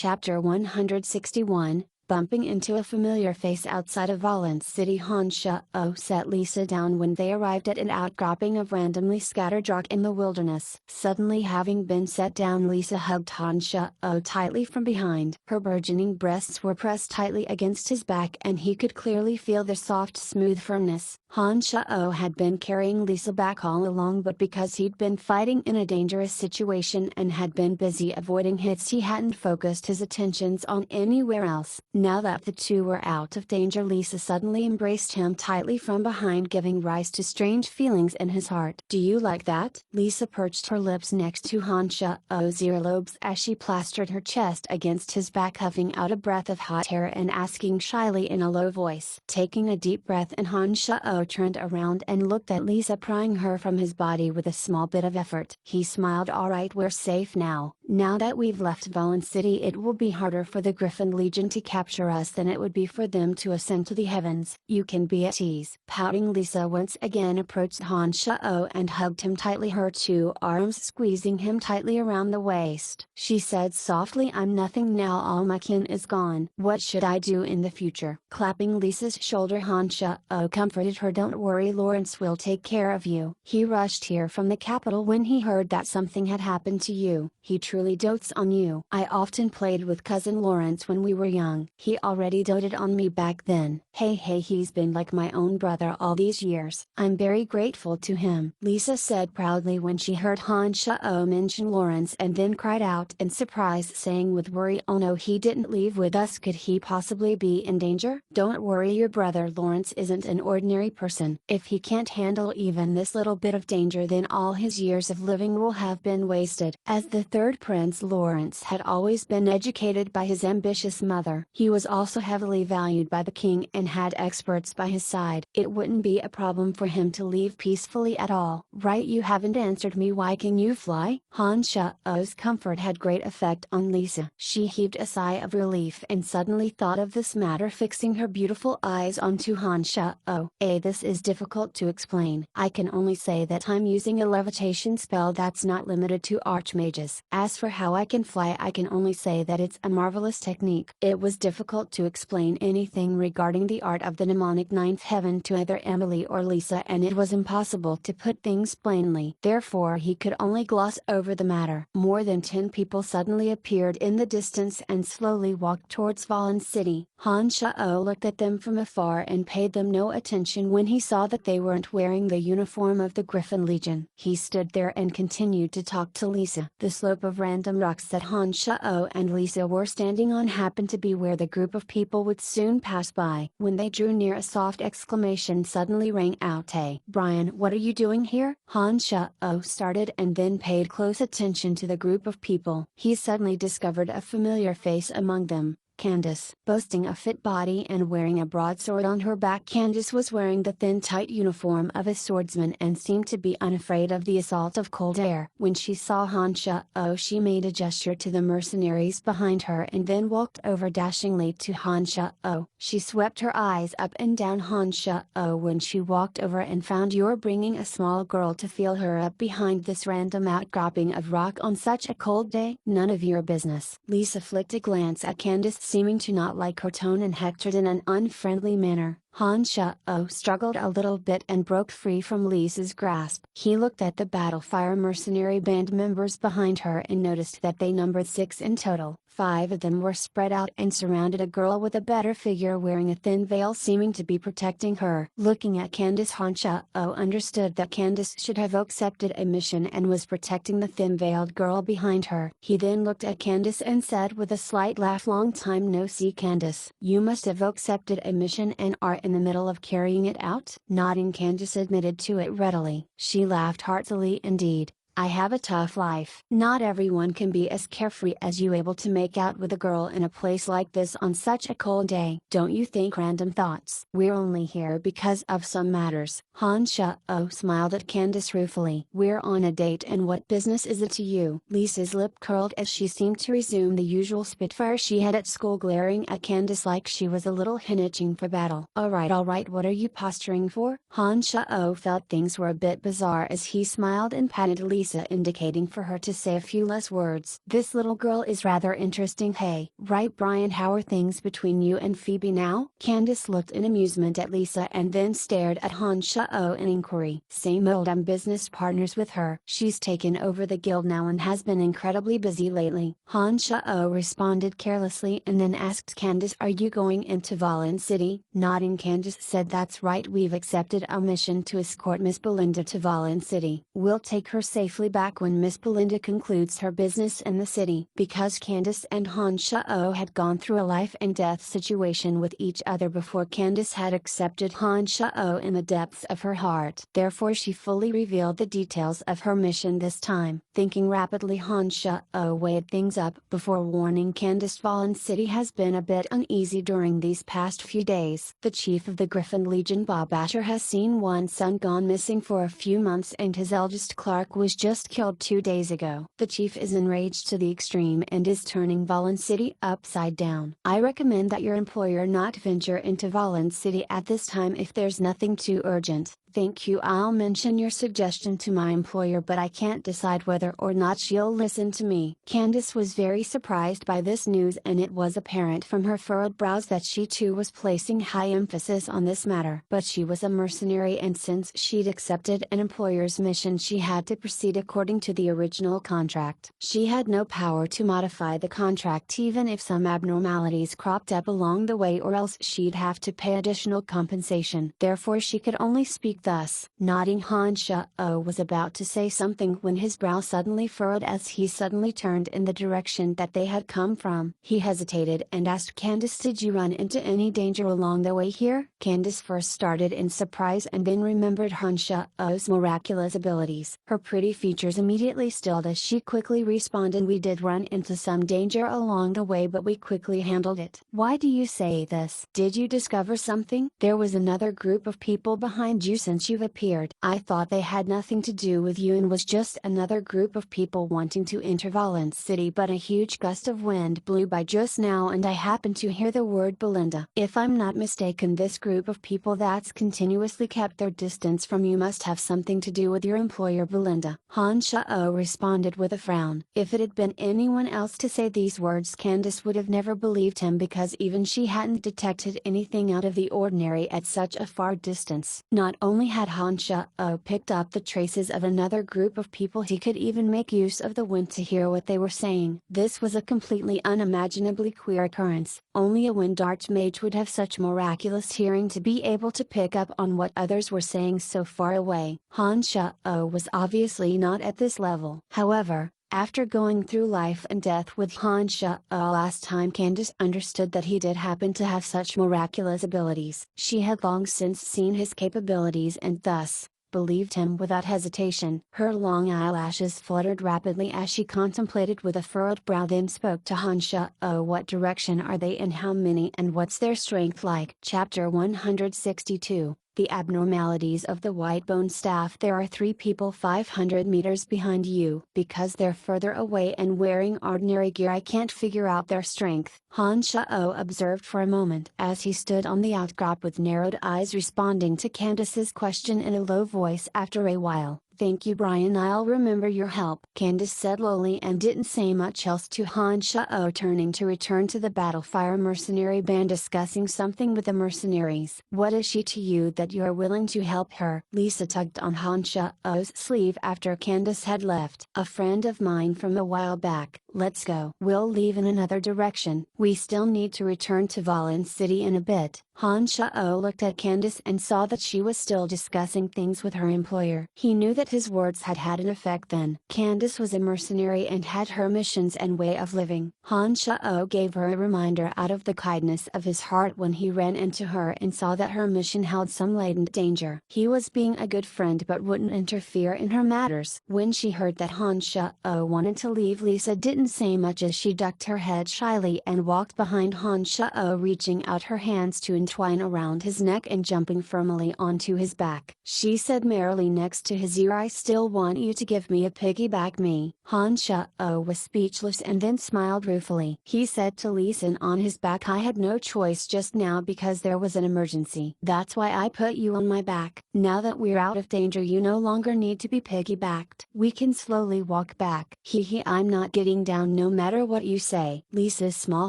Chapter 161, Bumping into a familiar face outside of Valen City. Han Shao set Lisa down when they arrived at an outcropping of randomly scattered rock in the wilderness. Suddenly having been set down, Lisa hugged Han Shao tightly from behind. Her burgeoning breasts were pressed tightly against his back and he could clearly feel the soft smooth firmness. Han Shao had been carrying Lisa back all along, but because he'd been fighting in a dangerous situation and had been busy avoiding hits, he hadn't focused his attentions on anywhere else. Now that the two were out of danger, Lisa suddenly embraced him tightly from behind, giving rise to strange feelings in his heart. "Do you like that?" Lisa perched her lips next to Han Shao's earlobes as she plastered her chest against his back, huffing out a breath of hot air and asking shyly in a low voice. Taking a deep breath in, Han Shao turned around and looked at Lisa, prying her from his body with a small bit of effort. He smiled. "All right, we're safe now. Now that we've left Valen City, it will be harder for the Griffin Legion to capture us than it would be for them to ascend to the heavens. You can be at ease." Pouting, Lisa once again approached Han Shao and hugged him tightly, her two arms squeezing him tightly around the waist. She said softly, "I'm nothing now, all my kin is gone. What should I do in the future?" Clapping Lisa's shoulder, Han Shao comforted her. "Don't worry, Lawrence will take care of you. He rushed here from the capital when he heard that something had happened to you. He truly dotes on you. I often played with cousin Lawrence when we were young. He already doted on me back then. Hey, he's been like my own brother all these years. I'm very grateful to him," Lisa said proudly when she heard Han Shao mention Lawrence, and then cried out in surprise, saying with worry, "Oh no, he didn't leave with us. Could he possibly be in danger?" "Don't worry, your brother Lawrence isn't an ordinary person. If he can't handle even this little bit of danger, then all his years of living will have been wasted." As the third Prince, Lawrence had always been educated by his ambitious mother. He was also heavily valued by the king and had experts by his side. It wouldn't be a problem for him to leave peacefully at all. "Right, you haven't answered me. Why can you fly?" Han Shao's comfort had great effect on Lisa. She heaved a sigh of relief and suddenly thought of this matter, fixing her beautiful eyes onto Han Shao. This is difficult to explain. I can only say that I'm using a levitation spell that's not limited to archmages. As for how I can fly, I can only say that it's a marvelous technique." It was difficult to explain anything regarding the art of the mnemonic ninth heaven to either Emily or Lisa, and it was impossible to put things plainly. Therefore he could only gloss over the matter. More than 10 people suddenly appeared in the distance and slowly walked towards Valen City. Han Shao looked at them from afar and paid them no attention when he saw that they weren't wearing the uniform of the Griffin Legion. He stood there and continued to talk to Lisa. The slope of random rocks that Han Shao and Lisa were standing on happened to be where the group of people would soon pass by. When they drew near, a soft exclamation suddenly rang out. "Hey, Brian, what are you doing here?" Han Shao started and then paid close attention to the group of people. He suddenly discovered a familiar face among them. Candice. Boasting a fit body and wearing a broadsword on her back, Candice was wearing the thin tight uniform of a swordsman and seemed to be unafraid of the assault of cold air. When she saw Han Shao, she made a gesture to the mercenaries behind her and then walked over dashingly to Han Shao. She swept her eyes up and down Han Shao when she walked over and found, "You're bringing a small girl to feel her up behind this random outcropping of rock on such a cold day? None of your business." Lisa flicked a glance at Candice, seeming to not like her tone, and hectored in an unfriendly manner. Han Shao struggled a little bit and broke free from Lisa's grasp. He looked at the Battlefire mercenary band members behind her and noticed that they numbered 6 in total. 5 of them were spread out and surrounded a girl with a better figure wearing a thin veil, seeming to be protecting her. Looking at Candice, Han Shao understood that Candice should have accepted a mission and was protecting the thin-veiled girl behind her. He then looked at Candice and said with a slight laugh, "Long time no see, Candice. You must have accepted a mission and are in the middle of carrying it out?" Nodding, Candice admitted to it readily. She laughed heartily indeed. "I have a tough life. Not everyone can be as carefree as you, able to make out with a girl in a place like this on such a cold day. Don't you think random thoughts? We're only here because of some matters." Han Shao smiled at Candice ruefully. "We're on a date, and what business is it to you?" Lisa's lip curled as she seemed to resume the usual spitfire she had at school, glaring at Candice like she was a little hen itching for battle. All right, what are you posturing for?" Han Shao felt things were a bit bizarre as he smiled and patted Lisa Lisa, indicating for her to say a few less words. "This little girl is rather interesting, hey? Right, Brian, how are things between you and Phoebe now?" Candice looked in amusement at Lisa and then stared at Han Shao in inquiry. "Same old, I'm business partners with her. She's taken over the guild now and has been incredibly busy lately," Han Shao responded carelessly and then asked Candice, "Are you going into Valen City?" Nodding, Candice said, "That's right, we've accepted a mission to escort Miss Belinda to Valen City. We'll take her safely back when Miss Belinda concludes her business in the city." Because Candice and Han Shao had gone through a life and death situation with each other before, Candice had accepted Han Shao in the depths of her heart. Therefore she fully revealed the details of her mission this time. Thinking rapidly, Han Shao weighed things up before warning Candice, "Valen City has been a bit uneasy during these past few days. The chief of the Griffin Legion, Bob Asher, has seen one son gone missing for a few months and his eldest Clark was just killed 2 days ago. The chief is enraged to the extreme and is turning Valen City upside down. I recommend that your employer not venture into Valen City at this time if there's nothing too urgent. Thank you. I'll mention your suggestion to my employer, but I can't decide whether or not she'll listen to me." Candice was very surprised by this news, and it was apparent from her furrowed brows that she too was placing high emphasis on this matter. But she was a mercenary, and since she'd accepted an employer's mission, she had to proceed according to the original contract. She had no power to modify the contract even if some abnormalities cropped up along the way, or else she'd have to pay additional compensation. Therefore she could only speak thus. Nodding, Han Shao was about to say something when his brow suddenly furrowed as he suddenly turned in the direction that they had come from. He hesitated and asked Candice, "Did you run into any danger along the way here?" Candice first started in surprise and then remembered Han Shao's miraculous abilities. Her pretty features immediately stilled as she quickly responded, "We did run into some danger along the way, but we quickly handled it." "Why do you say this? Did you discover something?" "There was another group of people behind you since you've appeared. I thought they had nothing to do with you and was just another group of people wanting to enter Valen City, but a huge gust of wind blew by just now and I happened to hear the word Belinda. If I'm not mistaken, this group of people that's continuously kept their distance from you must have something to do with your employer Belinda." Han Shao responded with a frown. If it had been anyone else to say these words, Candice would have never believed him, because even she hadn't detected anything out of the ordinary at such a far distance. Not only had Han Shao picked up the traces of another group of people, he could even make use of the wind to hear what they were saying. This was a completely unimaginably queer occurrence. Only a wind archmage would have such miraculous hearing to be able to pick up on what others were saying so far away. Han Shao was obviously not at this level. However, after going through life and death with Han Shao last time, Candice understood that he did happen to have such miraculous abilities. She had long since seen his capabilities and thus believed him without hesitation. Her long eyelashes fluttered rapidly as she contemplated with a furrowed brow, then spoke to Han Shao. "What direction are they and how many, and what's their strength like?" Chapter 162. The abnormalities of the white bone staff. "There are 3 people 500 meters behind you. Because they're further away and wearing ordinary gear, I can't figure out their strength," Han Shao observed for a moment as he stood on the outcrop with narrowed eyes, responding to Candice's question in a low voice. After a while, "Thank you, Brian, I'll remember your help," Candice said lowly, and didn't say much else to Han Shao, turning to return to the Battlefire mercenary band, discussing something with the mercenaries. "What is she to you that you are willing to help her?" Lisa tugged on Han Shao's sleeve after Candice had left. "A friend of mine from a while back. Let's go." "We'll leave in another direction. We still need to return to Valen City in a bit." Han Shao looked at Candice and saw that she was still discussing things with her employer. He knew that his words had had an effect then. Candice was a mercenary and had her missions and way of living. Han Shao gave her a reminder out of the kindness of his heart when he ran into her and saw that her mission held some latent danger. He was being a good friend but wouldn't interfere in her matters. When she heard that Han Shao wanted to leave, Lisa didn't didn't say much as she ducked her head shyly and walked behind Han Shao, reaching out her hands to entwine around his neck and jumping firmly onto his back. She said merrily next to his ear, "I still want you to give me a piggyback me." Han Shao was speechless and then smiled ruefully. He said to Lisa on his back, "I had no choice just now because there was an emergency. That's why I put you on my back. Now that we're out of danger, you no longer need to be piggybacked. We can slowly walk back." Hee, I'm not getting down no matter what you say." Lisa's small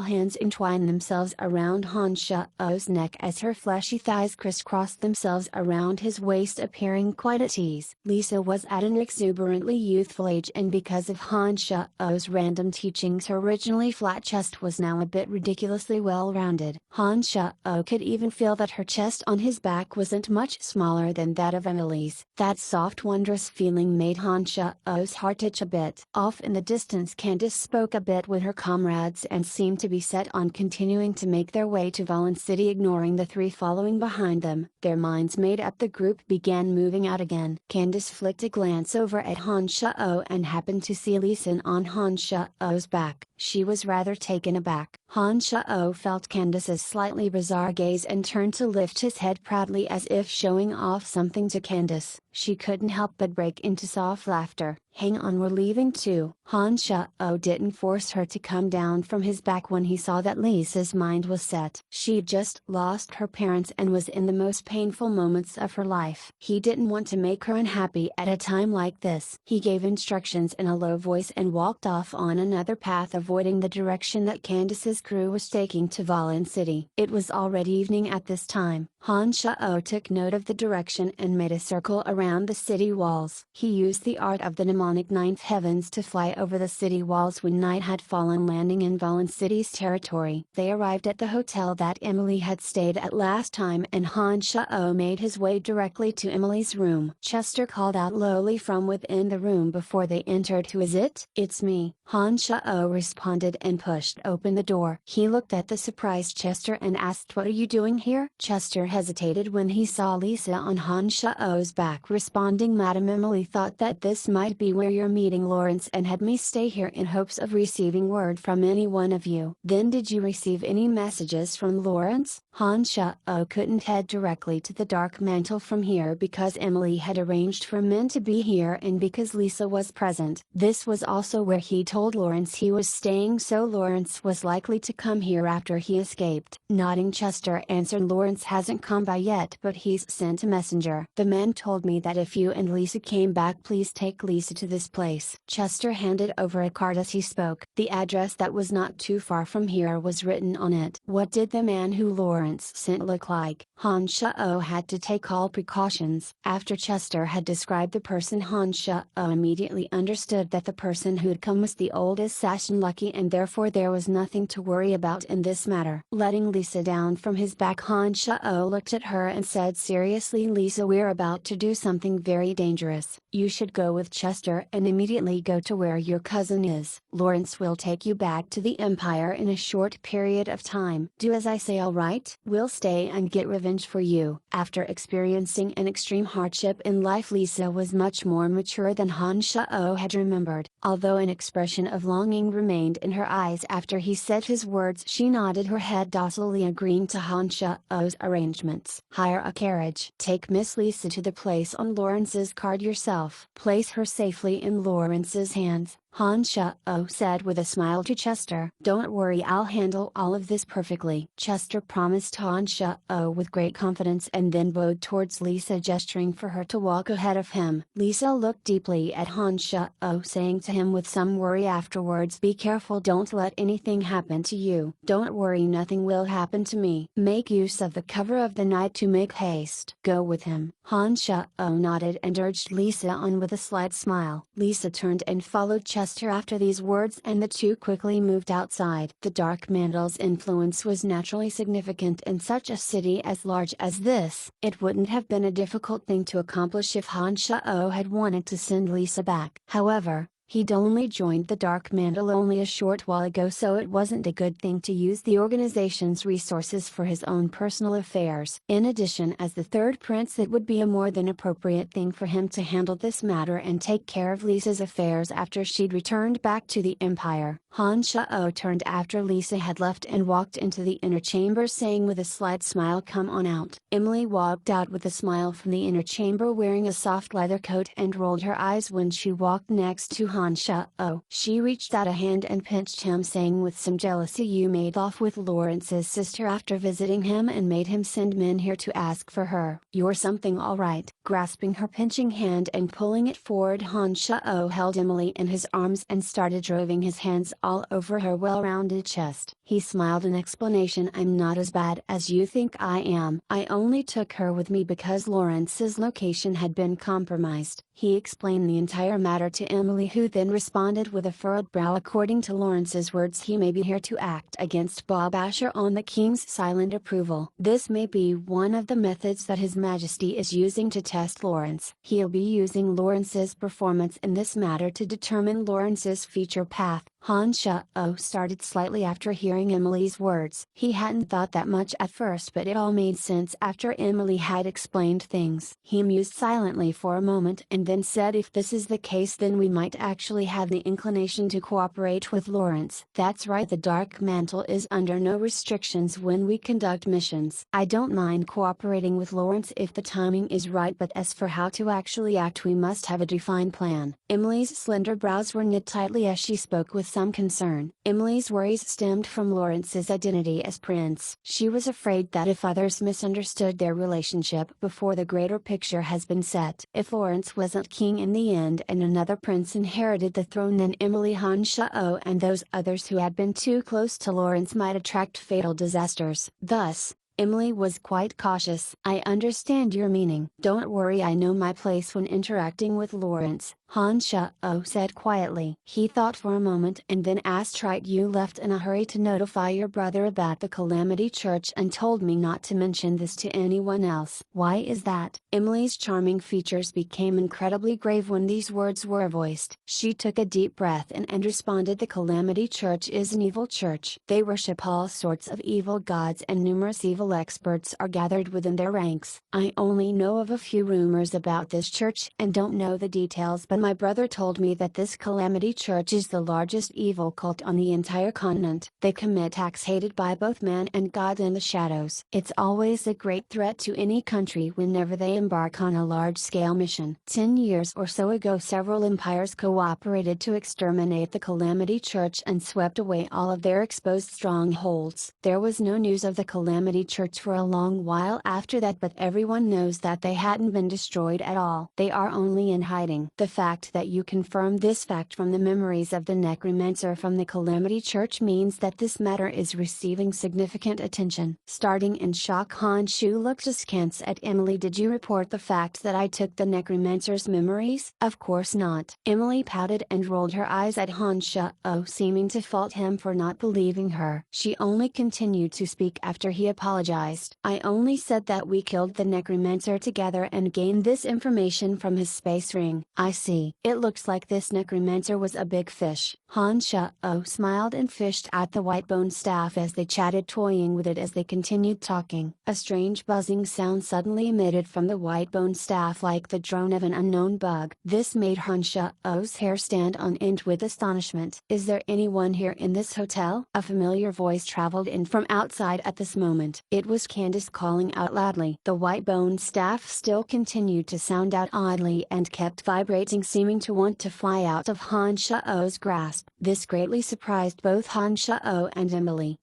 hands entwined themselves around Han Shao's neck as her fleshy thighs crisscrossed themselves around his waist, appearing quite at ease. Lisa was at an exuberantly youthful age, and because of Han Shao's random teachings, her originally flat chest was now a bit ridiculously well-rounded. Han Shao could even feel that her chest on his back wasn't much smaller than that of Emily's. That soft, wondrous feeling made Han Shao's heart itch a bit. Off in the distance, Candice spoke a bit with her comrades and seemed to be set on continuing to make their way to Valen City, ignoring the three following behind them. Their minds made up, the group began moving out again. Candice flicked a glance over at Han Shao and happened to see Lisa on Han Shao's back. She was rather taken aback. Han Shao felt Candice's slightly bizarre gaze and turned to lift his head proudly as if showing off something to Candice. She couldn't help but break into soft laughter. "Hang on, we're leaving too." Han Shao didn't force her to come down from his back when he saw that Lisa's mind was set. She'd just lost her parents and was in the most painful moments of her life. He didn't want to make her unhappy at a time like this. He gave instructions in a low voice and walked off on another path, avoiding the direction that Candice's crew was taking to Valen City. It was already evening at this time. Han Shao took note of the direction and made a circle around the city walls. He used the art of the mnemonic ninth heavens to fly over the city walls when night had fallen, landing in Valen City's territory. They arrived at the hotel that Emily had stayed at last time, and Han Shao made his way directly to Emily's room. Chester called out lowly from within the room before they entered. "Who is it?" "It's me," Han Shao responded and pushed open the door. He looked at the surprised Chester and asked, "What are you doing here?" Chester hesitated when he saw Lisa on Han Shao's back, responding, "Madam Emily thought that this might be where you're meeting Lawrence and had me stay here in hopes of receiving word from any one of you." "Then did you receive any messages from Lawrence?" Han Shao couldn't head directly to the Dark Mantle from here because Emily had arranged for men to be here and because Lisa was present. This was also where he told Lawrence he was staying, so Lawrence was likely to come here after he escaped. Nodding, Chester answered, "Lawrence hasn't come by yet, but he's sent a messenger. The man told me that if you and Lisa came back, please take Lisa to this place." Chester handed over a card as he spoke. The address that was not too far from here was written on it. What did the man who Lawrence sent look like? Han Shao had to take all precautions. After Chester had described the person, Han Shao immediately understood that the person who'd come was the old assassin Lucky, and therefore there was nothing to worry about in this matter. Letting Lisa down from his back, Han Shao looked at her and said seriously, "Lisa, we're about to do something very dangerous. You should go with Chester and immediately go to where your cousin is. Lawrence will take you back to the Empire in a short period of time. Do as I say, alright? We'll stay and get revenge for you." After experiencing an extreme hardship in life, Lisa was much more mature than Han Shao had remembered. Although an expression of longing remained in her eyes after he said his words, she nodded her head docilely, agreeing to Han Shao's arrangements. "Hire a carriage. Take Miss Lisa to the place on Lawrence's card yourself. Place her safely in Lawrence's hands," Han Shao said with a smile to Chester. "Don't worry, I'll handle all of this perfectly." Chester promised Han Shao with great confidence and then bowed towards Lisa, gesturing for her to walk ahead of him. Lisa looked deeply at Han Shao, saying to him with some worry afterwards, "Be careful, don't let anything happen to you." "Don't worry, nothing will happen to me." "Make use of the cover of the night to make haste. Go with him." Han Shao nodded and urged Lisa on with a slight smile. Lisa turned and followed Chester after these words, and the two quickly moved outside. The Dark Mantle's influence was naturally significant in such a city as large as this. It wouldn't have been a difficult thing to accomplish if Han Shao had wanted to send Lisa back. However, He'd only joined the Dark Mantle only a short while ago, so it wasn't a good thing to use the organization's resources for his own personal affairs. In addition, as the third prince, it would be a more than appropriate thing for him to handle this matter and take care of Lisa's affairs after she'd returned back to the Empire. Han Shao turned after Lisa had left and walked into the inner chamber, saying with a slight smile, "Come on out." Emily walked out with a smile from the inner chamber, wearing a soft leather coat, and rolled her eyes when she walked next to Han Shao. She reached out a hand and pinched him, saying with some jealousy, "You made off with Lawrence's sister after visiting him and made him send men here to ask for her. You're something all right." Grasping her pinching hand and pulling it forward, Han Shao held Emily in his arms and started droving his hands all over her well-rounded chest. He smiled in explanation. "I'm not as bad as you think I am. I only took her with me because Lawrence's location had been compromised." He explained the entire matter to Emily, who then responded with a furrowed brow. "According to Lawrence's words, he may be here to act against Bob Asher on the king's silent approval. This may be one of the methods that His Majesty is using to test Lawrence. He'll be using Lawrence's performance in this matter to determine Lawrence's future path." Han Shao started slightly after hearing Emily's words. He hadn't thought that much at first, but it all made sense after Emily had explained things. He mused silently for a moment and then said, "If this is the case, then we might actually have the inclination to cooperate with Lawrence." "That's right, the Dark Mantle is under no restrictions when we conduct missions. I don't mind cooperating with Lawrence if the timing is right, but as for how to actually act, we must have a defined plan." Emily's slender brows were knit tightly as she spoke with some concern. Emily's worries stemmed from Lawrence's identity as prince. She was afraid that if others misunderstood their relationship before the greater picture has been set, if Lawrence wasn't king in the end and another prince inherited the throne, then Emily, Han Shao and those others who had been too close to Lawrence might attract fatal disasters. Thus, Emily was quite cautious. "I understand your meaning. Don't worry, I know my place when interacting with Lawrence," Han Shao said quietly. He thought for a moment and then asked, "Right, you left in a hurry to notify your brother about the Calamity Church and told me not to mention this to anyone else. Why is that?" Emily's charming features became incredibly grave when these words were voiced. She took a deep breath and responded, "The Calamity Church is an evil church. They worship all sorts of evil gods and numerous evil experts are gathered within their ranks. I only know of a few rumors about this church and don't know the details, but my brother told me that this Calamity Church is the largest evil cult on the entire continent. They commit acts hated by both man and God in the shadows. It's always a great threat to any country whenever they embark on a large-scale mission. 10 years or so ago, several empires cooperated to exterminate the Calamity Church and swept away all of their exposed strongholds. There was no news of the Calamity Church for a long while after that, but everyone knows that they hadn't been destroyed at all. They are only in hiding." The fact that you confirm this fact from the memories of the necromancer from the Calamity Church means that this matter is receiving significant attention. Starting in shock, Han Shu looked askance at Emily. "Did you report the fact that I took the necromancer's memories?" "Of course not." Emily pouted and rolled her eyes at Han Shao, seeming to fault him for not believing her. She only continued to speak after he apologized. "I only said that we killed the necromancer together and gained this information from his space ring." "I see. It looks like this necromancer was a big fish." Han Shao smiled and fished out the white bone staff as they chatted, toying with it as they continued talking. A strange buzzing sound suddenly emitted from the white bone staff, like the drone of an unknown bug. This made Han Shao's hair stand on end with astonishment. "Is there anyone here in this hotel?" A familiar voice traveled in from outside at this moment. It was Candice calling out loudly. The white bone staff still continued to sound out oddly and kept vibrating, seeming to want to fly out of Han Shao's grasp. This greatly surprised both Han Shao and Emily.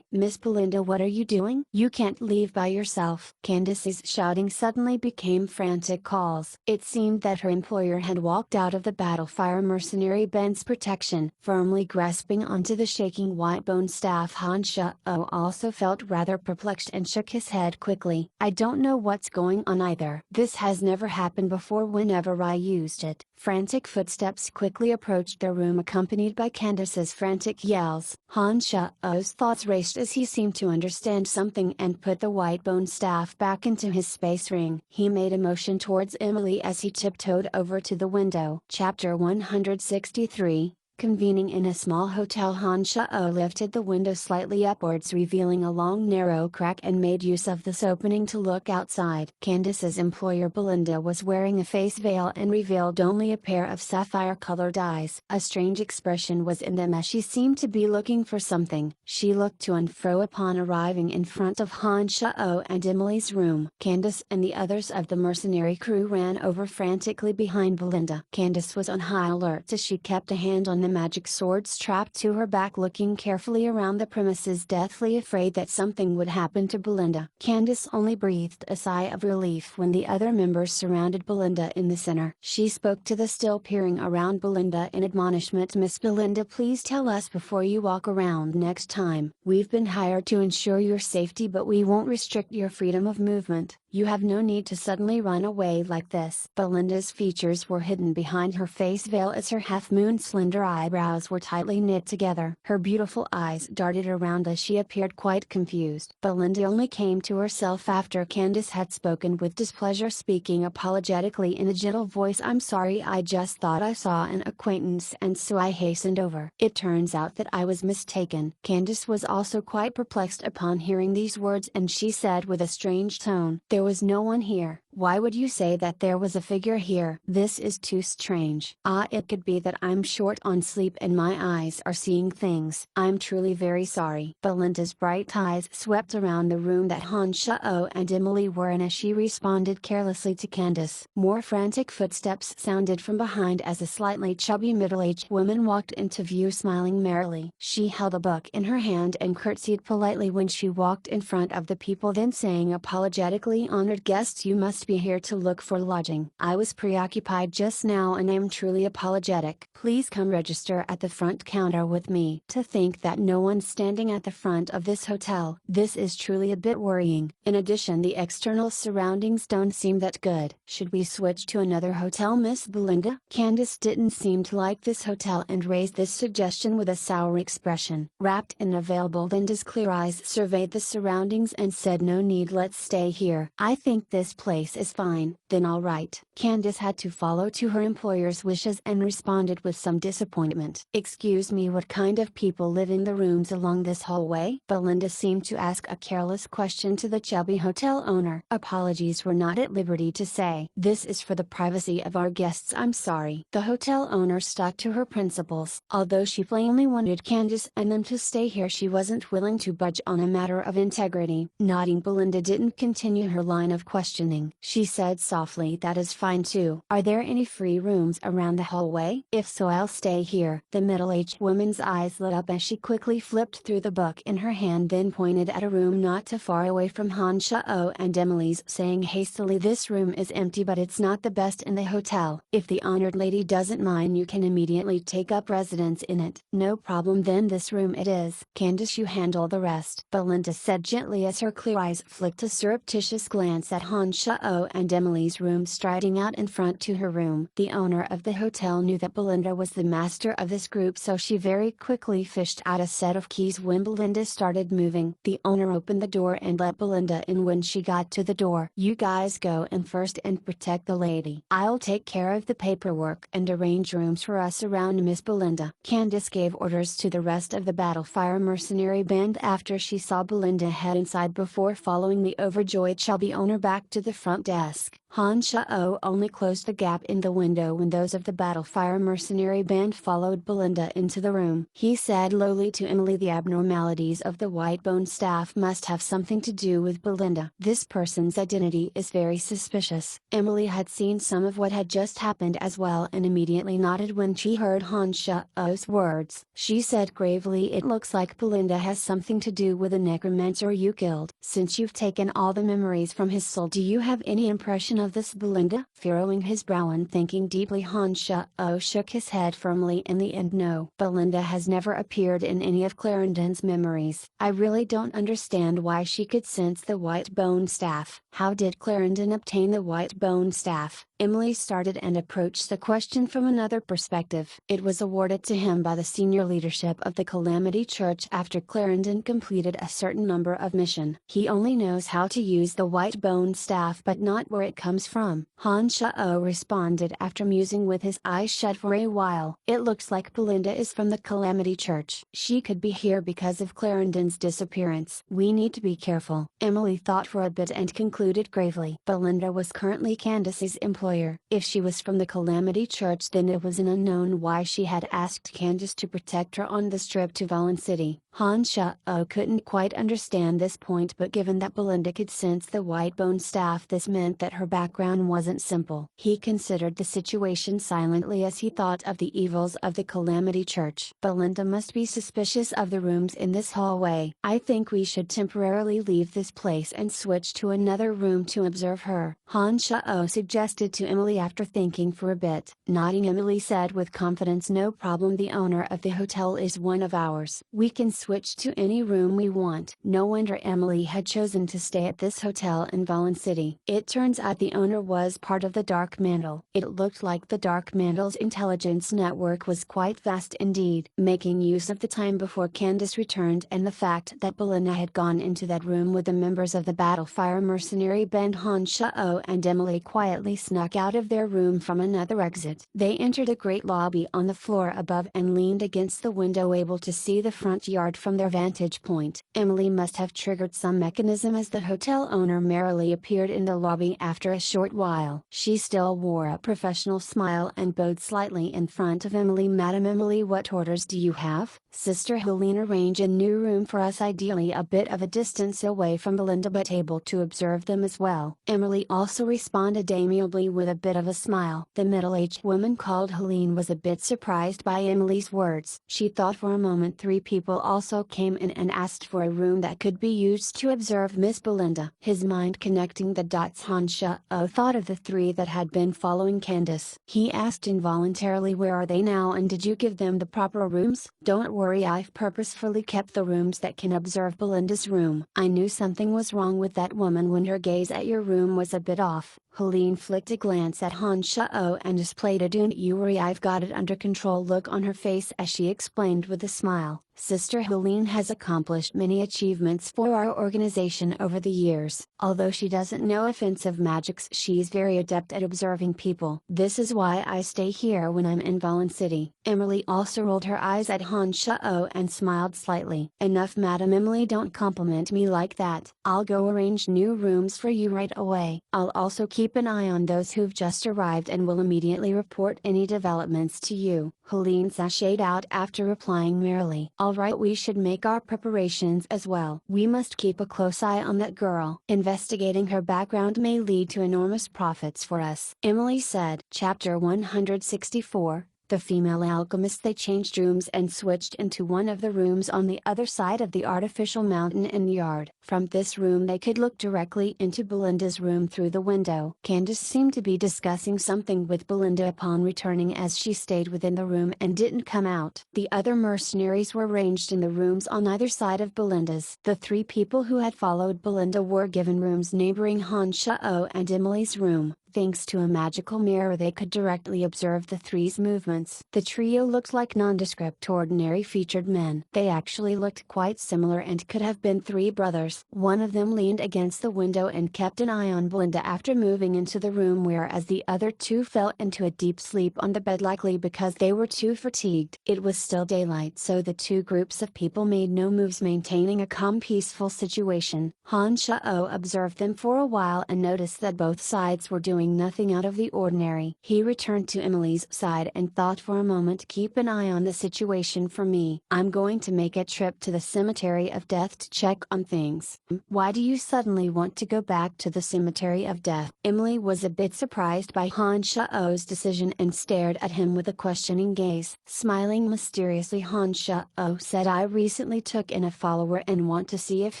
Miss Belinda, what are you doing? You can't leave by yourself." Candice's shouting suddenly became frantic calls. It seemed that her employer had walked out of the Battlefire mercenary Ben's protection. Firmly grasping onto the shaking white bone staff, Han Shao also felt rather perplexed and shook his head quickly. "I don't know what's going on either. This has never happened before whenever I used it." Frantic footsteps quickly approached their room, accompanied accompanied by Candice's frantic yells. Han Shao-O's thoughts raced as he seemed to understand something and put the white bone staff back into his space ring. He made a motion towards Emily as he tiptoed over to the window. Chapter 163. Convening in a small hotel. Han Shao lifted the window slightly upwards, revealing a long narrow crack, and made use of this opening to look outside. Candice's employer Belinda was wearing a face veil and revealed only a pair of sapphire-colored eyes. A strange expression was in them as she seemed to be looking for something. She looked to and fro upon arriving in front of Han Shao and Emily's room. Candice and the others of the mercenary crew ran over frantically behind Belinda. Candice was on high alert as she kept a hand on the magic sword strapped to her back, looking carefully around the premises, deathly afraid that something would happen to Belinda. Candice only breathed a sigh of relief when the other members surrounded Belinda in the center. She spoke to the still peering around Belinda in admonishment. "Miss Belinda, please tell us before you walk around next time. We've been hired to ensure your safety, but we won't restrict your freedom of movement. You have no need to suddenly run away like this." Belinda's features were hidden behind her face veil as her half-moon slender eyebrows were tightly knit together. Her beautiful eyes darted around as she appeared quite confused. Belinda only came to herself after Candice had spoken with displeasure, speaking apologetically in a gentle voice. "I'm sorry, I just thought I saw an acquaintance and so I hastened over. It turns out that I was mistaken." Candice was also quite perplexed upon hearing these words, and she said with a strange tone, "There was no one here. Why would you say that there was a figure here? This is too strange." It could be that I'm short on sleep and my eyes are seeing things. I'm truly very sorry." Belinda's bright eyes swept around the room that Han Shao and Emily were in as she responded carelessly to Candice. More frantic footsteps sounded from behind as a slightly chubby middle-aged woman walked into view, smiling merrily. She held a book in her hand and curtsied politely when she walked in front of the people, then saying apologetically, "Honored guests, you must be here to look for lodging. I was preoccupied just now and am truly apologetic. Please come register at the front counter with me." To think that no one's standing at the front of this hotel. This is truly a bit worrying. In addition, the external surroundings don't seem that good. "Should we switch to another hotel, Miss Belinda?" Candice didn't seem to like this hotel and raised this suggestion with a sour expression. Wrapped in a veil, Belinda's clear eyes surveyed the surroundings and said, "No need, let's stay here. I think this place is fine." "Then all right." Candice had to follow to her employer's wishes and responded with some disappointment. "Excuse me, what kind of people live in the rooms along this hallway?" Belinda seemed to ask a careless question to the chubby hotel owner. "Apologies, we're not at liberty to say. This is for the privacy of our guests, I'm sorry." The hotel owner stuck to her principles. Although she plainly wanted Candice and them to stay here, she wasn't willing to budge on a matter of integrity. Nodding, Belinda didn't continue her line of questioning. She said softly, "That is fine too. Are there any free rooms around the hallway? If so, I'll stay here." The middle-aged woman's eyes lit up as she quickly flipped through the book in her hand, then pointed at a room not too far away from Han Shao and Emily's, saying hastily, "This room is empty, but it's not the best in the hotel. If the honored lady doesn't mind, you can immediately take up residence in it." "No problem, then this room it is. Candice, you handle the rest," Belinda said gently as her clear eyes flicked a surreptitious glance at Han Shao and Emily's room, striding out in front to her room. The owner of the hotel knew that Belinda was the master of this group, so she very quickly fished out a set of keys when Belinda started moving. The owner opened the door and let Belinda in when she got to the door. "You guys go in first and protect the lady. I'll take care of the paperwork and arrange rooms for us around Miss Belinda." Candice gave orders to the rest of the Battlefire mercenary band after she saw Belinda head inside, before following the overjoyed chubby owner back to the front desk. Han Shao only closed the gap in the window when those of the Battlefire mercenary band followed Belinda into the room. He said lowly to Emily, "The abnormalities of the white bone staff must have something to do with Belinda. This person's identity is very suspicious." Emily had seen some of what had just happened as well and immediately nodded when she heard Han Shao's words. She said gravely, "It looks like Belinda has something to do with the necromancer you killed. Since you've taken all the memories from his soul, do you have any impression of this, Belinda? Furrowing his brow and thinking deeply, Han Sha-oh shook his head firmly. In the end, no. Belinda has never appeared in any of Clarendon's memories. I really don't understand why she could sense the white bone staff. How did Clarendon obtain the white bone staff? Emily started and approached the question from another perspective. It was awarded to him by the senior leadership of the Calamity Church after Clarendon completed a certain number of missions. He only knows how to use the white bone staff but not where it comes from. Han Sha-oh responded after musing with his eyes shut for a while. It looks like Belinda is from the Calamity Church. She could be here because of Clarendon's disappearance. We need to be careful. Emily thought for a bit and concluded gravely. Belinda was currently Candice's employer. If she was from the Calamity Church, then it was an unknown why she had asked Candice to protect her on this trip to Valen City. Han Sha-oh couldn't quite understand this point, but given that Belinda could sense the white bone staff, this meant that her background wasn't simple. He considered the situation silently as he thought of the evils of the Calamity Church. Belinda must be suspicious of the rooms in this hallway. I think we should temporarily leave this place and switch to another room to observe her, Han Sha-oh suggested to Emily after thinking for a bit. Nodding, Emily said with confidence, no problem, the owner of the hotel is one of ours. We can switch to any room we want. No wonder Emily had chosen to stay at this hotel in Valen City. It turns out the owner was part of the Dark Mantle. It looked like the Dark Mantle's intelligence network was quite vast indeed. Making use of the time before Candice returned and the fact that Belinda had gone into that room with the members of the Battlefire mercenary band, Han Sha-oh and Emily quietly snuck out of their room from another exit. They entered a great lobby on the floor above and leaned against the window, able to see the front yard from their vantage point. Emily must have triggered some mechanism as the hotel owner merrily appeared in the lobby after a short while. She still wore a professional smile and bowed slightly in front of Emily. Madam Emily, what orders do you have? Sister Helene, arrange a new room for us, ideally a bit of a distance away from Belinda but able to observe them as well. Emily also responded amiably with a bit of a smile. The middle-aged woman called Helene was a bit surprised by Emily's words. She thought for a moment. 3 people also came in and asked for a room that could be used to observe Miss Belinda. His mind connecting the dots, Han Sha-oh thought of the 3 that had been following Candice. He asked involuntarily, where are they now and did you give them the proper rooms? Don't worry, I've purposefully kept the rooms that can observe Belinda's room. I knew something was wrong with that woman when her gaze at your room was a bit off. Helene flicked a glance at Han Sha-oh and displayed a "don't you worry, I've got it under control" look on her face as she explained with a smile. Sister Helene has accomplished many achievements for our organization over the years. Although she doesn't know offensive magics, she's very adept at observing people. This is why I stay here when I'm in Valen City. Emily also rolled her eyes at Han Sha-oh and smiled slightly. Enough, Madam Emily, don't compliment me like that. I'll go arrange new rooms for you right away. I'll also keep an eye on those who've just arrived and will immediately report any developments to you. Helene sashayed out after replying merrily, "Alright, we should make our preparations as well. We must keep a close eye on that girl. Investigating her background may lead to enormous profits for us," Emily said. Chapter 164, The Female Alchemist. They changed rooms and switched into one of the rooms on the other side of the artificial mountain and yard. From this room they could look directly into Belinda's room through the window. Candice seemed to be discussing something with Belinda upon returning, as she stayed within the room and didn't come out. The other mercenaries were arranged in the rooms on either side of Belinda's. The 3 people who had followed Belinda were given rooms neighboring Han Sha-oh and Emily's room. Thanks to a magical mirror they could directly observe the 3's movements. The trio looked like nondescript ordinary featured men. They actually looked quite similar and could have been 3 brothers. One of them leaned against the window and kept an eye on Belinda after moving into the room, whereas the other 2 fell into a deep sleep on the bed, likely because they were too fatigued. It was still daylight, so the 2 groups of people made no moves, maintaining a calm, peaceful situation. Han Sha-oh observed them for a while and noticed that both sides were doing nothing out of the ordinary. He returned to Emily's side and thought for a moment, "Keep an eye on the situation for me. I'm going to make a trip to the Cemetery of Death to check on things." "Why do you suddenly want to go back to the Cemetery of Death?" Emily was a bit surprised by Han Sha-oh's decision and stared at him with a questioning gaze. Smiling mysteriously, Han Sha-oh said, "I recently took in a follower and want to see if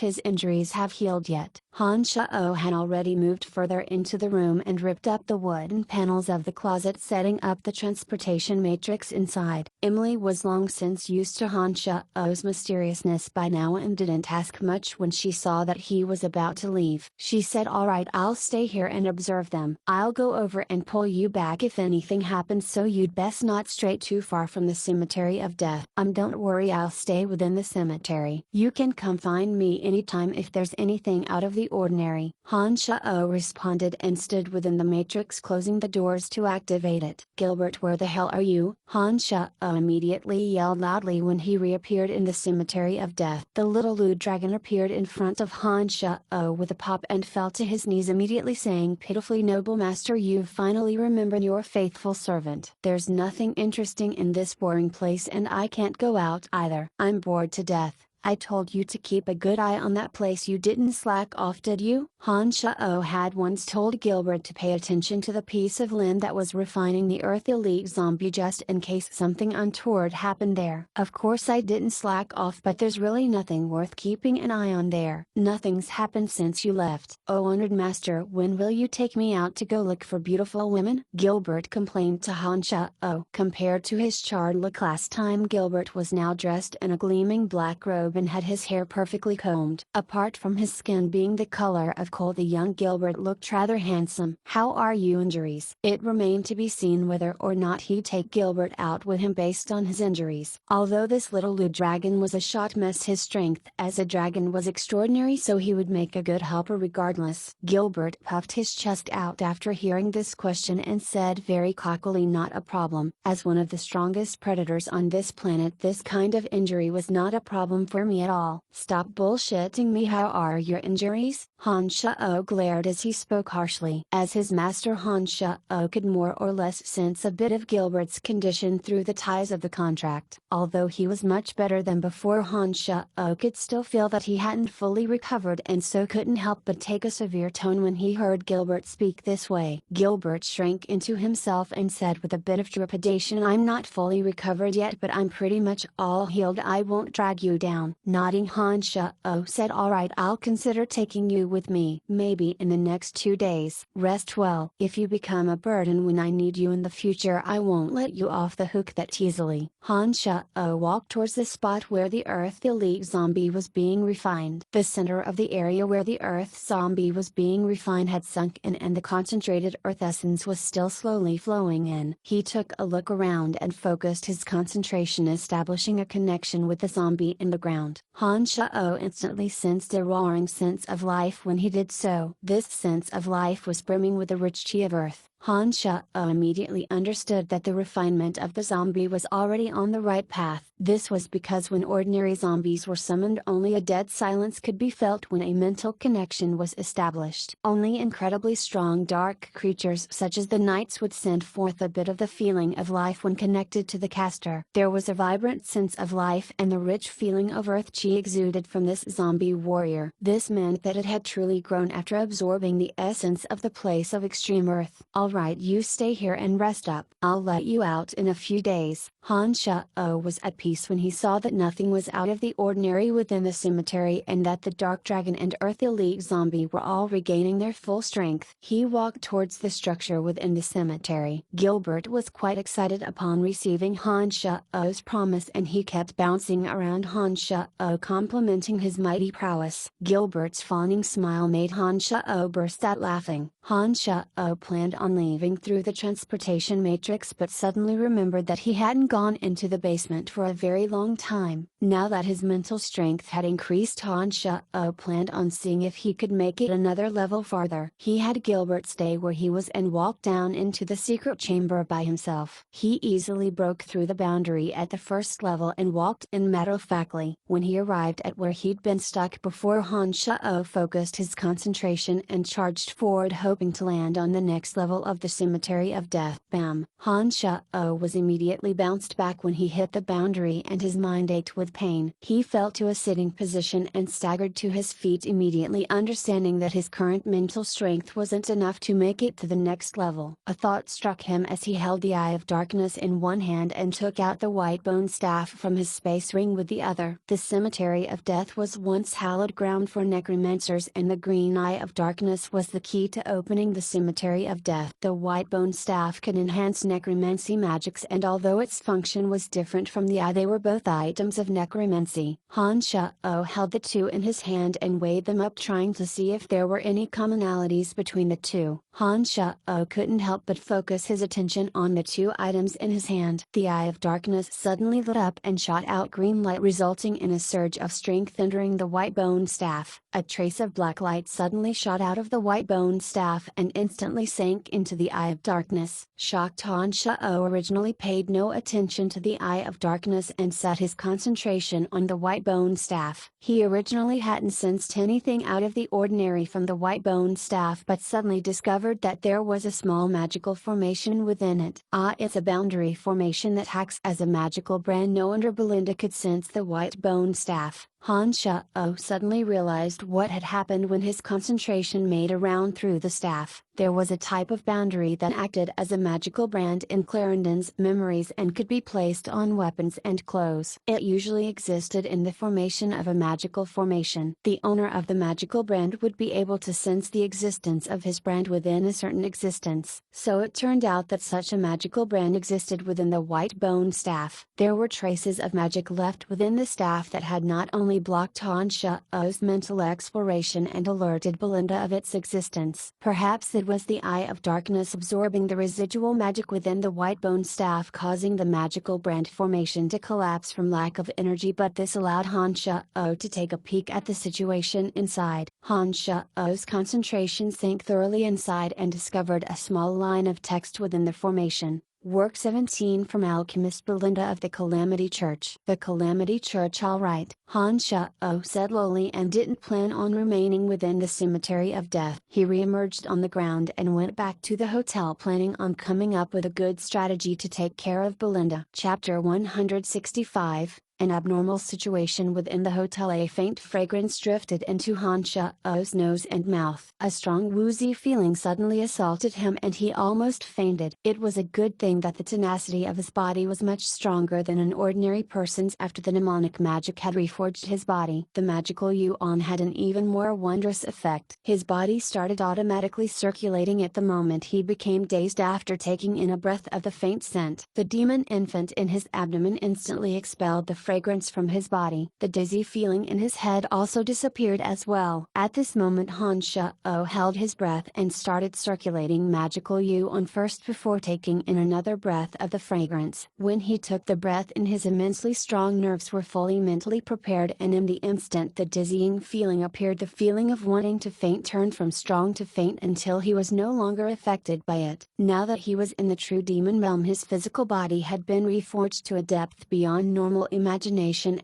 his injuries have healed yet." Han Sha-oh had already moved further into the room and ripped up the wooden panels of the closet, setting up the transportation matrix inside. Emily was long since used to Han Shao-O's mysteriousness by now and didn't ask much when she saw that he was about to leave. She said, "Alright, I'll stay here and observe them. I'll go over and pull you back if anything happens, so you'd best not stray too far from the cemetery of death." Don't worry, I'll stay within the cemetery. You can come find me anytime if there's anything out of the ordinary." Han Shao responded and stood within the matrix, closing the doors to activate it. "Gilbert, where the hell are you?" Han Shao immediately yelled loudly when he reappeared in the cemetery of death. The little blue dragon appeared in front of Han Shao with a pop and fell to his knees, immediately saying pitifully, "Noble master, you've finally remembered your faithful servant. There's nothing interesting in this boring place and I can't go out either. I'm bored to death. I told you to keep a good eye on that place. You didn't slack off, did you?" Han Shao had once told Gilbert to pay attention to the piece of land that was refining the Earth Elite zombie just in case something untoward happened there. "Of course I didn't slack off, but there's really nothing worth keeping an eye on there. Nothing's happened since you left." "Oh, honored master, when will you take me out to go look for beautiful women?" Gilbert complained to Han Shao. Compared to his charred look last time, Gilbert was now dressed in a gleaming black robe and had his hair perfectly combed. Apart from his skin being the color of coal, the young Gilbert looked rather handsome. "How are you injuries?" It remained to be seen whether or not he'd take Gilbert out with him based on his injuries. Although this little blue dragon was a shot mess, his strength as a dragon was extraordinary, so he would make a good helper regardless. Gilbert puffed his chest out after hearing this question and said very cockily, "Not a problem. As one of the strongest predators on this planet, this kind of injury was not a problem for me at all." "Stop bullshitting me. How are your injuries?" Han Shao glared as he spoke harshly. As his master, Han Shao could more or less sense a bit of Gilbert's condition through the ties of the contract. Although he was much better than before, Han Shao could still feel that he hadn't fully recovered, and so couldn't help but take a severe tone when he heard Gilbert speak this way. Gilbert shrank into himself and said with a bit of trepidation, "I'm not fully recovered yet, but I'm pretty much all healed. I won't drag you down." Nodding, Han Shao said, "Alright, I'll consider taking you with me. Maybe in the next 2 days. Rest well. If you become a burden when I need you in the future, I won't let you off the hook that easily." Han Shao walked towards the spot where the Earth Elite zombie was being refined. The center of the area where the Earth zombie was being refined had sunk in, and the concentrated Earth essence was still slowly flowing in. He took a look around and focused his concentration, establishing a connection with the zombie in the ground. Han Shao instantly sensed a roaring sense of life when he did so. This sense of life was brimming with the rich chi of Earth. Han Shao immediately understood that the refinement of the zombie was already on the right path. This was because when ordinary zombies were summoned, only a dead silence could be felt when a mental connection was established. Only incredibly strong dark creatures such as the knights would send forth a bit of the feeling of life when connected to the caster. There was a vibrant sense of life and the rich feeling of Earth chi exuded from this zombie warrior. This meant that it had truly grown after absorbing the essence of the place of extreme Earth. "Alright, you stay here and rest up. I'll let you out in a few days." Han Shao was at peace when he saw that nothing was out of the ordinary within the cemetery and that the Dark Dragon and Earth Elite zombie were all regaining their full strength. He walked towards the structure within the cemetery. Gilbert was quite excited upon receiving Han Shao's promise, and he kept bouncing around Han Shao, complimenting his mighty prowess. Gilbert's fawning smile made Han Shao burst out laughing. Han Shao planned on leaving through the transportation matrix, but suddenly remembered that he hadn't gone into the basement for a very long time. Now that his mental strength had increased, Han Shao planned on seeing if he could make it another level farther. He had Gilbert stay where he was and walk down into the secret chamber by himself. He easily broke through the boundary at the first level and walked in matter-of-factly. When he arrived at where he'd been stuck before, Han Shao focused his concentration and charged forward, hoping to land on the next level of the cemetery of death. Bam! Han Sha-o was immediately bounced back when he hit the boundary and his mind ached with pain. He fell to a sitting position and staggered to his feet, immediately understanding that his current mental strength wasn't enough to make it to the next level. A thought struck him as he held the Eye of Darkness in one hand and took out the white bone staff from his space ring with the other. The cemetery of death was once hallowed ground for necromancers, and the green Eye of Darkness was the key to opening the cemetery of death. The white bone staff could enhance necromancy magics, and although its function was different from the eye, they were both items of necromancy. Han Sha-o held the two in his hand and weighed them up, trying to see if there were any commonalities between the two. Han Sha-o couldn't help but focus his attention on the two items in his hand. The Eye of Darkness suddenly lit up and shot out green light, resulting in a surge of strength entering the white bone staff. A trace of black light suddenly shot out of the white bone staff and instantly sank into the Eye of Darkness. Shocked, Han Sha-o originally paid no attention to the Eye of Darkness and set his concentration on the white bone staff. He originally hadn't sensed anything out of the ordinary from the white bone staff, but suddenly discovered that there was a small magical formation within it. It's a boundary formation that acts as a magical brand. No wonder Belinda could sense the white bone staff. Han Sha-o suddenly realized what had happened when his concentration made a round through the staff. There was a type of boundary that acted as a magical brand in Clarendon's memories and could be placed on weapons and clothes. It usually existed in the formation of a magical formation. The owner of the magical brand would be able to sense the existence of his brand within a certain existence. So it turned out that such a magical brand existed within the white bone staff. There were traces of magic left within the staff that had not only blocked Han Sha-o's mental exploration and alerted Belinda of its existence. Perhaps it was the Eye of Darkness absorbing the residual magic within the white bone staff, causing the magical brand formation to collapse from lack of energy, but this allowed Han Sha-o to take a peek at the situation inside. Han Sha-o's concentration sank thoroughly inside and discovered a small line of text within the formation. Work 17 from Alchemist Belinda of the Calamity Church. The Calamity Church, all right, Han Sha-o said lowly, and didn't plan on remaining within the cemetery of death. He re-emerged on the ground and went back to the hotel, planning on coming up with a good strategy to take care of Belinda. Chapter 165. An abnormal situation within the hotel. A faint fragrance drifted into Han Sha-o's nose and mouth. A strong woozy feeling suddenly assaulted him and he almost fainted. It was a good thing that the tenacity of his body was much stronger than an ordinary person's after the mnemonic magic had reforged his body. The magical yuan had an even more wondrous effect. His body started automatically circulating at the moment he became dazed after taking in a breath of the faint scent. The demon infant in his abdomen instantly expelled the fragrance from his body. The dizzy feeling in his head also disappeared as well. At this moment Han Sha-o held his breath and started circulating magical yuan first before taking in another breath of the fragrance. When he took the breath in, his immensely strong nerves were fully mentally prepared, and in the instant the dizzying feeling appeared, the feeling of wanting to faint turned from strong to faint until he was no longer affected by it. Now that he was in the true demon realm, his physical body had been reforged to a depth beyond normal imagination,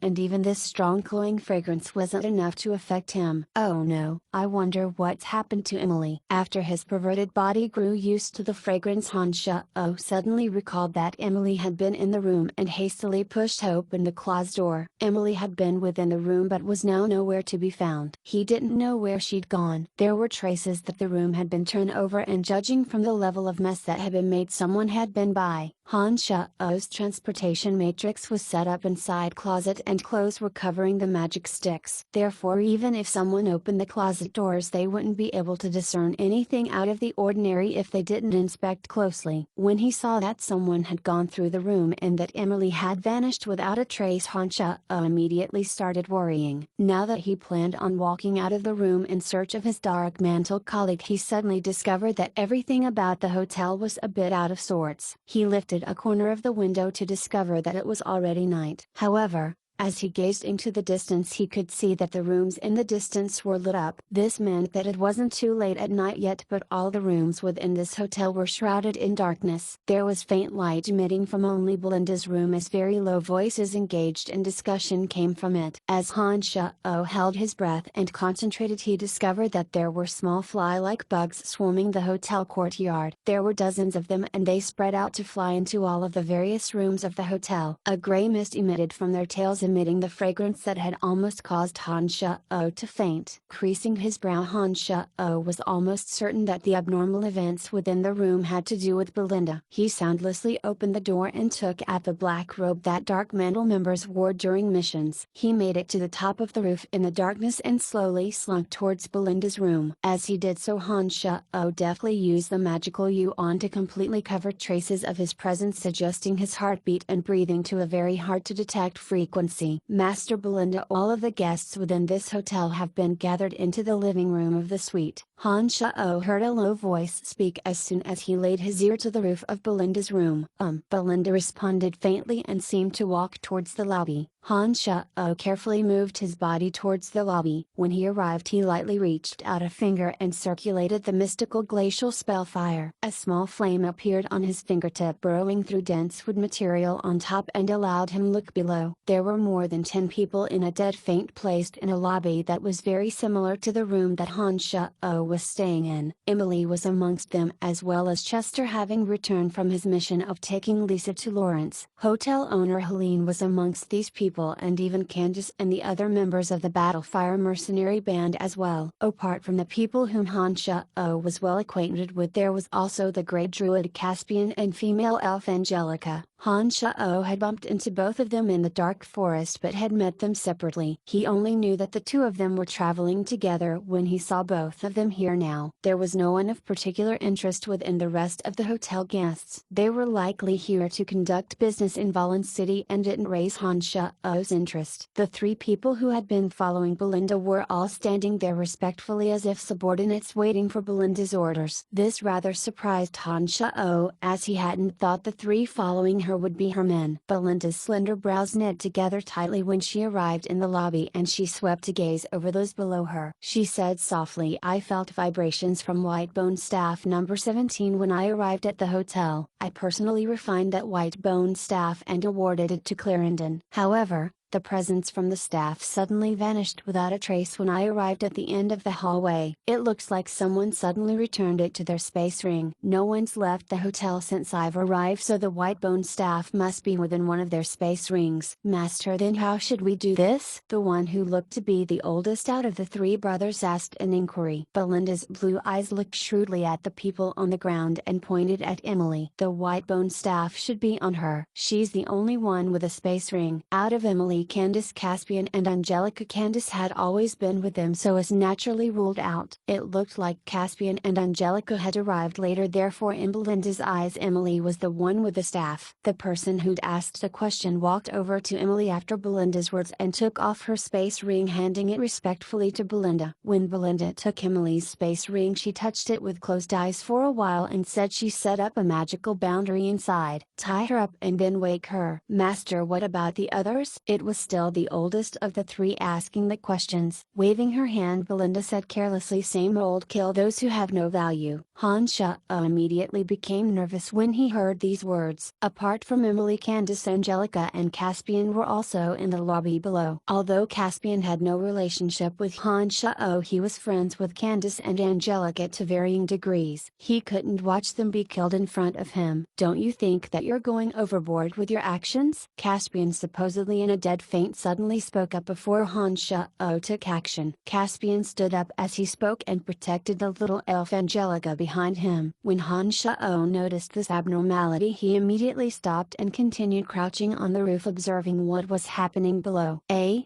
and even this strong glowing fragrance wasn't enough to affect him. Oh no, I wonder what's happened to Emily. After his perverted body grew used to the fragrance, Han Sha-o suddenly recalled that Emily had been in the room and hastily pushed open the closet door. Emily had been within the room but was now nowhere to be found. He didn't know where she'd gone. There were traces that the room had been turned over, and judging from the level of mess that had been made, someone had been by. Han Sha-o's transportation matrix was set up inside closet and clothes were covering the magic sticks. Therefore, even if someone opened the closet doors, they wouldn't be able to discern anything out of the ordinary if they didn't inspect closely. When he saw that someone had gone through the room and that Emily had vanished without a trace, Han Sha-o immediately started worrying. Now that he planned on walking out of the room in search of his dark mantle colleague, he suddenly discovered that everything about the hotel was a bit out of sorts. He lifted a corner of the window to discover that it was already night. However, As he gazed into the distance he could see that the rooms in the distance were lit up. This meant that it wasn't too late at night yet, but all the rooms within this hotel were shrouded in darkness. There was faint light emitting from only Belinda's room as very low voices engaged in discussion came from it. As Han Shao held his breath and concentrated, he discovered that there were small fly-like bugs swarming the hotel courtyard. There were dozens of them and they spread out to fly into all of the various rooms of the hotel. A gray mist emitted from their tails, emitting the fragrance that had almost caused Han Shao to faint. Creasing his brow, Han Shao was almost certain that the abnormal events within the room had to do with Belinda. He soundlessly opened the door and took at the black robe that dark mantle members wore during missions. He made it to the top of the roof in the darkness and slowly slunk towards Belinda's room. As he did so, Han Shao deftly used the magical yuan to completely cover traces of his presence, adjusting his heartbeat and breathing to a very hard to detect frequency. Master Belinda, all of the guests within this hotel have been gathered into the living room of the suite. Han Shao heard a low voice speak as soon as he laid his ear to the roof of Belinda's room. Belinda responded faintly and seemed to walk towards the lobby. Han Shao carefully moved his body towards the lobby. When he arrived, he lightly reached out a finger and circulated the mystical glacial spell fire. A small flame appeared on his fingertip, burrowing through dense wood material on top, and allowed him look below. There were more than 10 people in a dead faint placed in a lobby that was very similar to the room that Han Shao was staying in. Emily was amongst them, as well as Chester, having returned from his mission of taking Lisa to Lawrence. Hotel owner Helene was amongst these people, and even Candice and the other members of the Battlefire mercenary band as well. Apart from the people whom Han Shao was well acquainted with, there was also the Grey Druid Caspian and female elf Angelica. Han Shao had bumped into both of them in the dark forest but had met them separately. He only knew that the two of them were traveling together when he saw both of them here now. There was no one of particular interest within the rest of the hotel guests. They were likely here to conduct business in Valen City and didn't raise Han Shao's interest. The 3 people who had been following Belinda were all standing there respectfully as if subordinates waiting for Belinda's orders. This rather surprised Han Shao, as he hadn't thought the 3 following her would be her men. Belinda's slender brows knit together tightly when she arrived in the lobby, and she swept a gaze over those below her. She said softly, "I felt vibrations from White Bone Staff number 17 when I arrived at the hotel. I personally refined that White Bone Staff and awarded it to Clarendon. However, the presence from the staff suddenly vanished without a trace when I arrived at the end of the hallway. It looks like someone suddenly returned it to their space ring. No one's left the hotel since I've arrived, so the White Bone staff must be within one of their space rings." "Master, then how should we do this?" the one who looked to be the oldest out of the 3 brothers asked in inquiry. Belinda's blue eyes looked shrewdly at the people on the ground and pointed at Emily. "The White Bone staff should be on her. She's the only one with a space ring." Out of Emily, Candice, Caspian and Angelica, Candice had always been with them, so was naturally ruled out. It looked like Caspian and Angelica had arrived later, therefore in Belinda's eyes Emily was the one with the staff. The person who'd asked the question walked over to Emily after Belinda's words and took off her space ring, handing it respectfully to Belinda. When Belinda took Emily's space ring, she touched it with closed eyes for a while and said she set up a magical boundary inside. "Tie her up and then wake her." "Master, what about the others?" It was still the oldest of the 3 asking the questions. Waving her hand, Belinda said carelessly, "Same old, kill those who have no value." Han Shao immediately became nervous when he heard these words. Apart from Emily, Candice, Angelica and Caspian were also in the lobby below. Although Caspian had no relationship with Han Shao, he was friends with Candice and Angelica to varying degrees. He couldn't watch them be killed in front of him. "Don't you think that you're going overboard with your actions?" Caspian, supposedly in a dead faint, suddenly spoke up before Han Shao took action. Caspian stood up as he spoke and protected the little elf Angelica behind him. When Han Shao noticed this abnormality, he immediately stopped and continued crouching on the roof, observing what was happening below.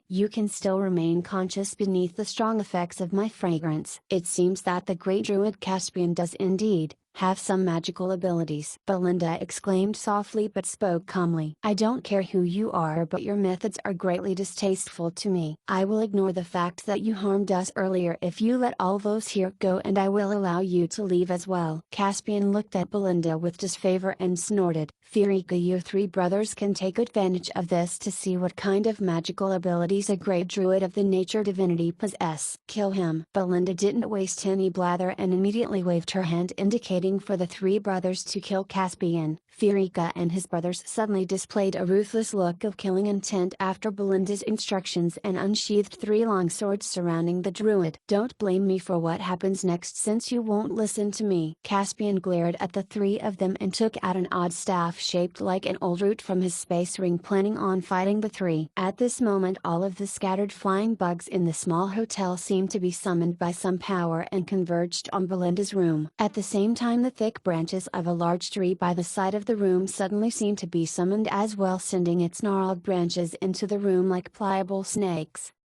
"You can still remain conscious beneath the strong effects of my fragrance." "It seems that the great druid Caspian does indeed. have some magical abilities. Belinda exclaimed softly but spoke calmly. I don't care who you are, but your methods are greatly distasteful to me. I will ignore the fact that you harmed us earlier if you let all those here go, and I will allow you to leave as well. Caspian looked at Belinda with disfavor and snorted, Firika, your three brothers can take advantage of this to see what kind of magical abilities a great druid of the nature divinity possess. Kill him. Belinda didn't waste any blather and immediately waved her hand indicating for the three brothers to kill Caspian. Firika and his brothers suddenly displayed a ruthless look of killing intent after Belinda's instructions and unsheathed three long swords surrounding the druid. Don't blame me for what happens next since you won't listen to me. Caspian glared at the three of them and took out an odd staff shaped like an old root from his space ring, planning on fighting the three. At this moment all of the scattered flying bugs in the small hotel seemed to be summoned by some power and converged on Belinda's room. At the same time the thick branches of a large tree by the side of the room suddenly seemed to be summoned as well, sending its gnarled branches into the room like pliable snakes.